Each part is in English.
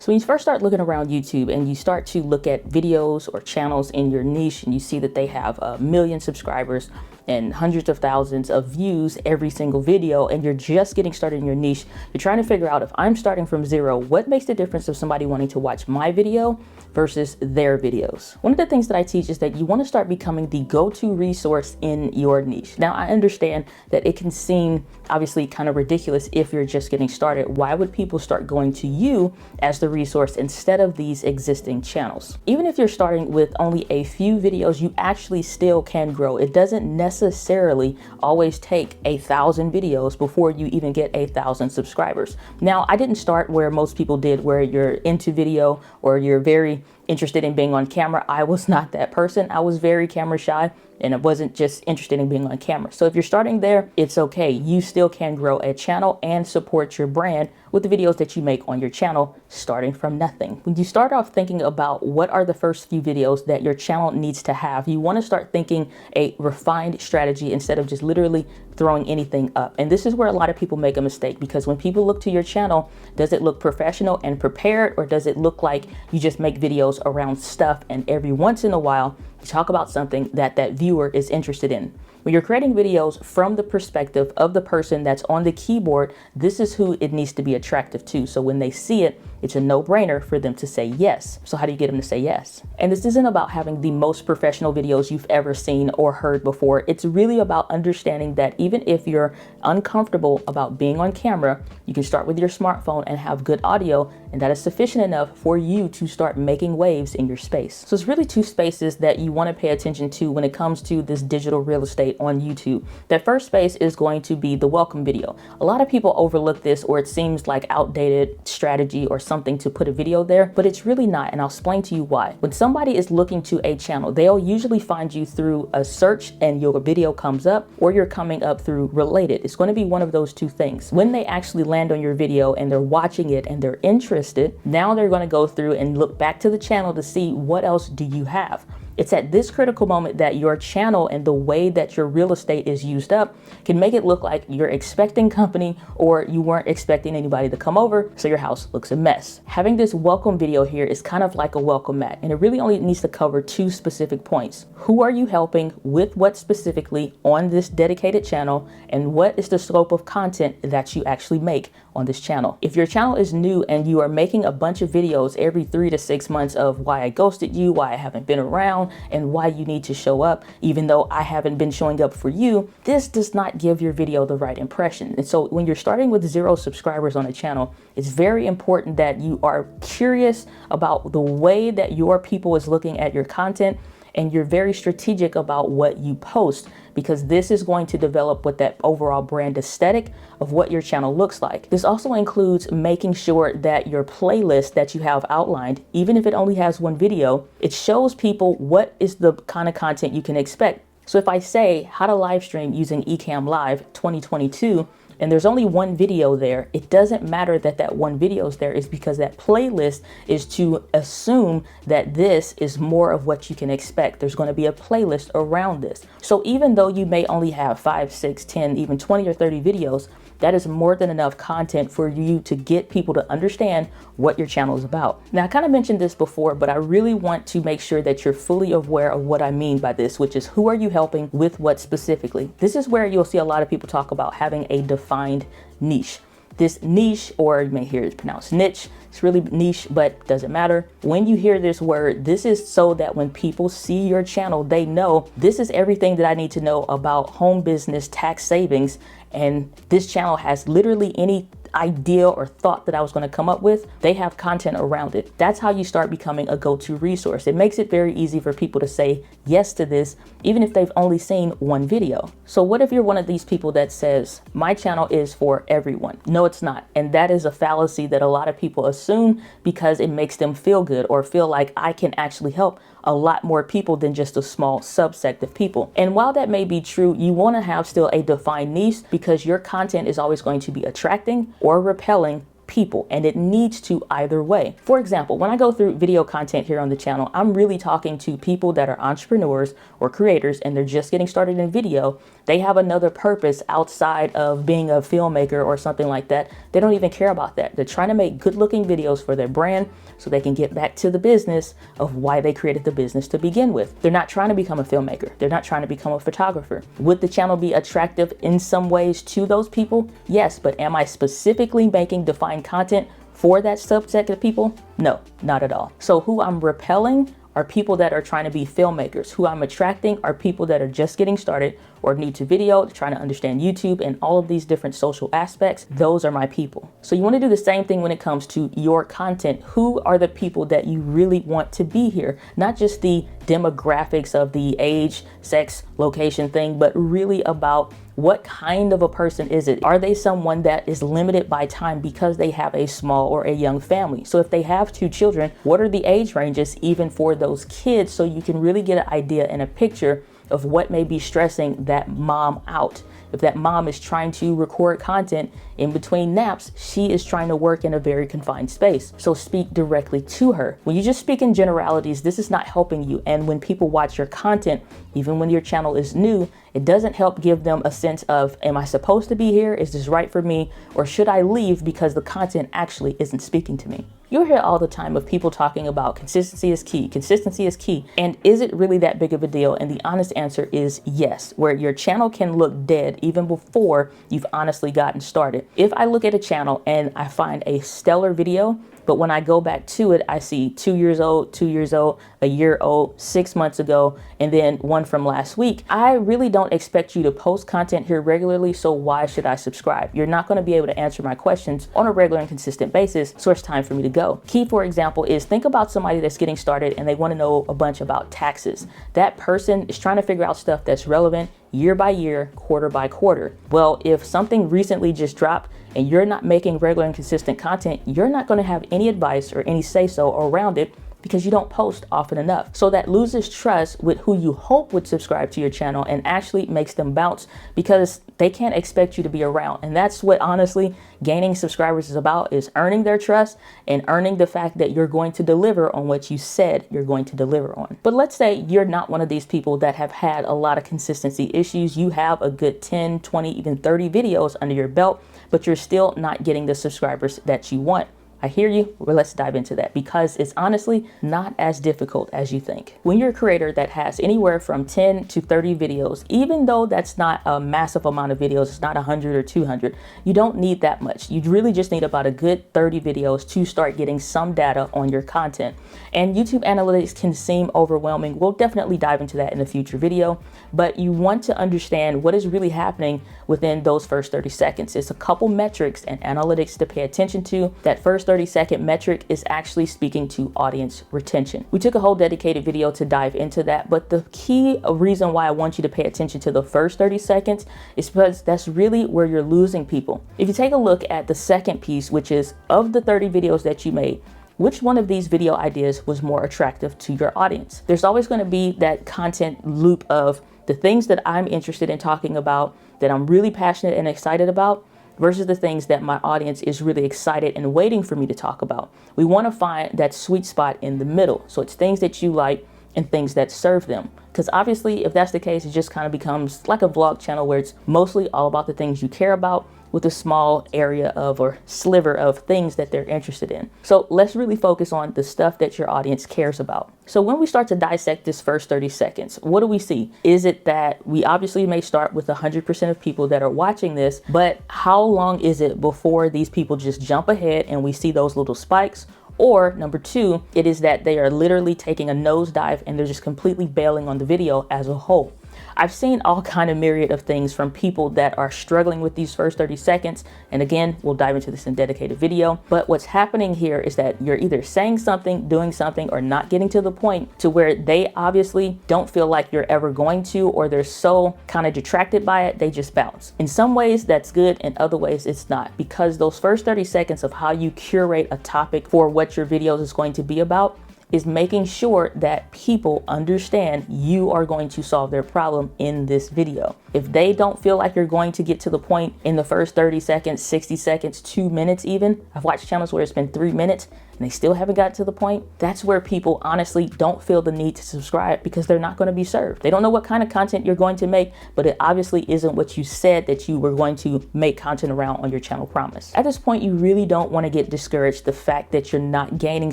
So when you first start looking around YouTube and you start to look at videos or channels in your niche and you see that they have 1 million subscribers and hundreds of thousands of views every single video, and you're just getting started in your niche, you're trying to figure out, if I'm starting from zero, what makes the difference of somebody wanting to watch my video versus their videos? One of the things that I teach is that you want to start becoming the go-to resource in your niche. Now, I understand that it can seem obviously kind of ridiculous if you're just getting started. Why would people start going to you as the resource instead of these existing channels? Even if you're starting with only a few videos, you actually still can grow. It doesn't necessarily always take 1,000 videos before you even get 1,000 subscribers. Now, I didn't start where most people did, where you're into video or you're very interested in being on camera. I was not that person. I was very camera shy, and I wasn't just interested in being on camera. So if you're starting there, it's okay. You still can grow a channel and support your brand with the videos that you make on your channel, starting from nothing. When you start off thinking about what are the first few videos that your channel needs to have, you want to start thinking a refined strategy instead of just literally throwing anything up. And this is where a lot of people make a mistake, because when people look to your channel, does it look professional and prepared, or does it look like you just make videos around stuff and every once in a while you talk about something that that viewer is interested in? When you're creating videos from the perspective of the person that's on the keyboard, this is who it needs to be attractive to. So when they see it, it's a no-brainer for them to say yes. So how do you get them to say yes? And this isn't about having the most professional videos you've ever seen or heard before. It's really about understanding that even if you're uncomfortable about being on camera, you can start with your smartphone and have good audio, and that is sufficient enough for you to start making waves in your space. So it's really two spaces that you want to pay attention to when it comes to this digital real estate on YouTube. That first space is going to be the welcome video. A lot of people overlook this, or it seems like outdated strategy or something to put a video there, but it's really not, and I'll explain to you why. When somebody is looking to a channel, they'll usually find you through a search and your video comes up, or you're coming up through related. It's going to be one of those two things. When they actually land on your video and they're watching it and they're interested, now they're going to go through and look back to the channel to see what else do you have. It's at this critical moment that your channel and the way that your real estate is used up can make it look like you're expecting company, or you weren't expecting anybody to come over, so your house looks a mess. Having this welcome video here is kind of like a welcome mat, and it really only needs to cover two specific points. Who are you helping with what specifically on this dedicated channel, and what is the scope of content that you actually make on this channel? If your channel is new and you are making a bunch of videos every 3 to 6 months of why I ghosted you, why I haven't been around, and why you need to show up even though I haven't been showing up for you, this does not give your video the right impression. And so when you're starting with 0 subscribers on a channel, it's very important that you are curious about the way that your people is looking at your content, and you're very strategic about what you post, because this is going to develop what that overall brand aesthetic of what your channel looks like. This also includes making sure that your playlist that you have outlined, even if it only has 1 video, it shows people what is the kind of content you can expect. So if I say how to live stream using Ecamm Live 2022, and there's only 1 video there, it doesn't matter that that 1 video is there. It's because that playlist is to assume that this is more of what you can expect. There's going to be a playlist around this. So even though you may only have 5, 6, 10, even 20 or 30 videos, that is more than enough content for you to get people to understand what your channel is about. Now, I kind of mentioned this before, but I really want to make sure that you're fully aware of what I mean by this, which is who are you helping with what specifically? This is where you'll see a lot of people talk about having a defined niche. This niche, or you may hear it pronounced niche, it's really niche, but doesn't matter. When you hear this word, this is so that when people see your channel, they know this is everything that I need to know about home business tax savings. And this channel has literally any idea or thought that I was going to come up with, they have content around it. That's how you start becoming a go-to resource. It makes it very easy for people to say yes to this, even if they've only seen 1 video. So what if you're one of these people that says, my channel is for everyone? No, it's not. And that is a fallacy that a lot of people assume because it makes them feel good or feel like I can actually help a lot more people than just a small subsect of people. And while that may be true, you want to have still a defined niche, because your content is always going to be attracting or repelling people, and it needs to either way. For example, when I go through video content here on the channel, I'm really talking to people that are entrepreneurs or creators, and they're just getting started in video. They have another purpose outside of being a filmmaker or something like that. They don't even care about that. They're trying to make good looking videos for their brand so they can get back to the business of why they created the business to begin with. They're not trying to become a filmmaker. They're not trying to become a photographer. Would the channel be attractive in some ways to those people? Yes, but am I specifically making defined content for that subset of people? No, not at all. So who I'm repelling are people that are trying to be filmmakers. Who I'm attracting are people that are just getting started or new to video, trying to understand YouTube and all of these different social aspects. Those are my people. So you want to do the same thing when it comes to your content. Who are the people that you really want to be here? Not just the demographics of the age, sex, location thing, but really about what kind of a person is it? Are they someone that is limited by time because they have a small or a young family? So if they have 2 children, what are the age ranges even for those kids, so you can really get an idea and a picture of what may be stressing that mom out. If that mom is trying to record content in between naps, she is trying to work in a very confined space. So speak directly to her. When you just speak in generalities, this is not helping you. And when people watch your content, even when your channel is new, it doesn't help give them a sense of, am I supposed to be here? Is this right for me? Or should I leave because the content actually isn't speaking to me? You'll hear all the time of people talking about consistency is key. Consistency is key. And is it really that big of a deal? And the honest answer is yes, where your channel can look dead even before you've honestly gotten started. If I look at a channel and I find a stellar video, but when I go back to it, I see 2 years old, 2 years old, a year old, 6 months ago, and then one from last week. I really don't expect you to post content here regularly, so why should I subscribe? You're not going to be able to answer my questions on a regular and consistent basis, so it's time for me to go. Key, for example, is think about somebody that's getting started and they want to know a bunch about taxes. That person is trying to figure out stuff that's relevant year by year, quarter by quarter. Well, if something recently just dropped and you're not making regular and consistent content, you're not going to have any advice or any say-so around it because you don't post often enough. So that loses trust with who you hope would subscribe to your channel and actually makes them bounce because they can't expect you to be around. And that's what honestly gaining subscribers is about, is earning their trust and earning the fact that you're going to deliver on what you said you're going to deliver on. But let's say you're not one of these people that have had a lot of consistency issues. You have a good 10, 20, even 30 videos under your belt, but you're still not getting the subscribers that you want. I hear you. Well, let's dive into that because it's honestly not as difficult as you think. When you're a creator that has anywhere from 10 to 30 videos, even though that's not a massive amount of videos, it's not 100 or 200, you don't need that much. You really just need about a good 30 videos to start getting some data on your content. And YouTube analytics can seem overwhelming. We'll definitely dive into that in a future video, but you want to understand what is really happening within those first 30 seconds. It's a couple metrics and analytics to pay attention to. That first 30-second metric is actually speaking to audience retention. We took a whole dedicated video to dive into that, but the key reason why I want you to pay attention to the first 30 seconds is because that's really where you're losing people. If you take a look at the second piece, which is of the 30 videos that you made, which one of these video ideas was more attractive to your audience? There's always going to be that content loop of the things that I'm interested in talking about, that I'm really passionate and excited about, versus the things that my audience is really excited and waiting for me to talk about. We want to find that sweet spot in the middle. So it's things that you like and things that serve them. Because obviously, if that's the case, it just kind of becomes like a vlog channel where it's mostly all about the things you care about with a small area of or sliver of things that they're interested in. So let's really focus on the stuff that your audience cares about. So when we start to dissect this first 30 seconds, what do we see? Is it that we obviously may start with 100% of people that are watching this, but how long is it before these people just jump ahead and we see those little spikes? Or number two, it is that they are literally taking a nosedive and they're just completely bailing on the video as a whole. I've seen all kind of myriad of things from people that are struggling with these first 30 seconds. And again, we'll dive into this in a dedicated video. But what's happening here is that you're either saying something, doing something, or not getting to the point to where they obviously don't feel like you're ever going to, or they're so kind of detracted by it, they just bounce. In some ways, that's good. In other ways, it's not. Because those first 30 seconds of how you curate a topic for what your videos is going to be about is making sure that people understand you are going to solve their problem in this video. If they don't feel like you're going to get to the point in the first 30 seconds, 60 seconds, 2 minutes even, I've watched channels where it's been 3 minutes and they still haven't gotten to the point, that's where people honestly don't feel the need to subscribe, because they're not going to be served. They don't know what kind of content you're going to make, but it obviously isn't what you said that you were going to make content around on your channel promise. At this point, you really don't want to get discouraged the fact that you're not gaining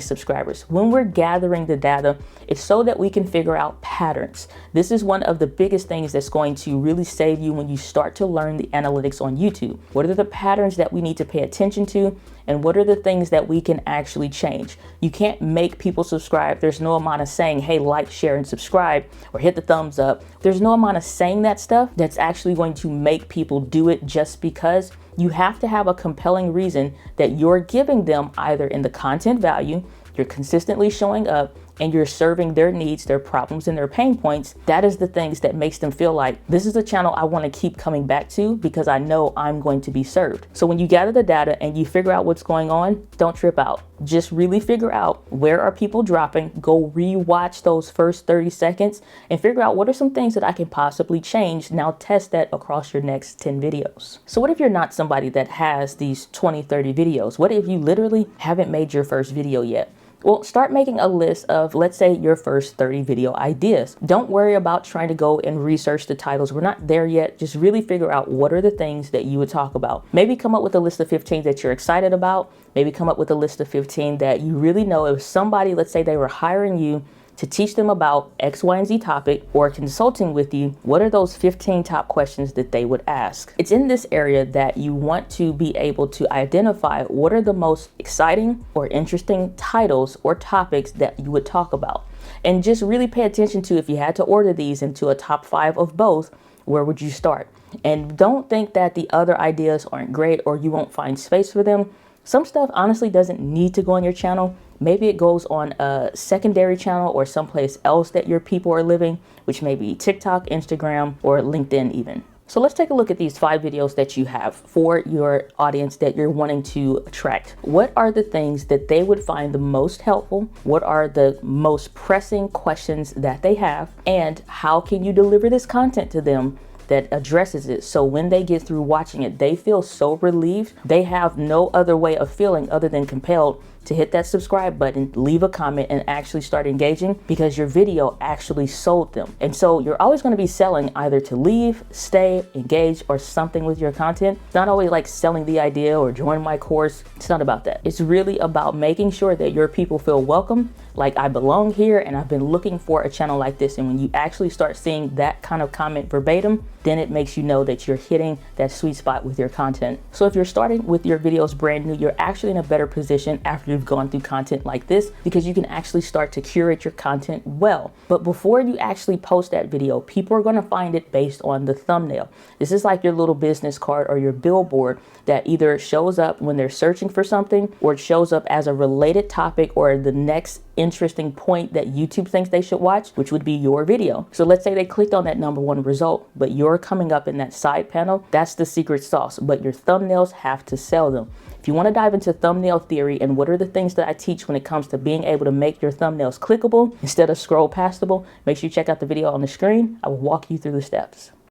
subscribers. When we're gathering the data, it's so that we can figure out patterns. This is one of the biggest things that's going to really save you when you start to learn the analytics on YouTube. What are the patterns that we need to pay attention to? And what are the things that we can actually change? You can't make people subscribe. There's no amount of saying, hey, like, share, and subscribe, or hit the thumbs up. There's no amount of saying that stuff that's actually going to make people do it just because. You have to have a compelling reason that you're giving them, either in the content value, you're consistently showing up, and you're serving their needs, their problems, and their pain points. That is the things that makes them feel like this is a channel I want to keep coming back to because I know I'm going to be served. So when you gather the data and you figure out what's going on, don't trip out. Just really figure out where are people dropping, go rewatch those first 30 seconds and figure out what are some things that I can possibly change. Now test that across your next 10 videos. So what if you're not somebody that has these 20, 30 videos? What if you literally haven't made your first video yet? Well, start making a list of, let's say, your first 30 video ideas. Don't worry about trying to go and research the titles. We're not there yet. Just really figure out what are the things that you would talk about. Maybe come up with a list of 15 that you're excited about. Maybe come up with a list of 15 that you really know if somebody, let's say they were hiring you to teach them about X, Y, and Z topic, or consulting with you, what are those 15 top questions that they would ask? It's in this area that you want to be able to identify what are the most exciting or interesting titles or topics that you would talk about. And just really pay attention to, if you had to order these into a top 5 of both, where would you start? And don't think that the other ideas aren't great or you won't find space for them. Some stuff honestly doesn't need to go on your channel. Maybe it goes on a secondary channel or someplace else that your people are living, which may be TikTok, Instagram, or LinkedIn even. So let's take a look at these 5 videos that you have for your audience that you're wanting to attract. What are the things that they would find the most helpful? What are the most pressing questions that they have? And how can you deliver this content to them that addresses it, so when they get through watching it, they feel so relieved. They have no other way of feeling other than compelled to hit that subscribe button, leave a comment, and actually start engaging, because your video actually sold them. And so you're always going to be selling either to leave, stay, engage, or something with your content. It's not always like selling the idea or join my course. It's not about that. It's really about making sure that your people feel welcome, like I belong here and I've been looking for a channel like this. And when you actually start seeing that kind of comment verbatim, then it makes you know that you're hitting that sweet spot with your content. So if you're starting with your videos brand new, you're actually in a better position after you've gone through content like this, because you can actually start to curate your content well. But before you actually post that video, people are going to find it based on the thumbnail. This is like your little business card or your billboard that either shows up when they're searching for something, or it shows up as a related topic or the next interesting point that YouTube thinks they should watch, which would be your video. So let's say they clicked on that #1 result, but you're coming up in that side panel. That's the secret sauce, but your thumbnails have to sell them. If you want to dive into thumbnail theory and what are the things that I teach when it comes to being able to make your thumbnails clickable instead of scroll pastable, make sure you check out the video on the screen. I will walk you through the steps.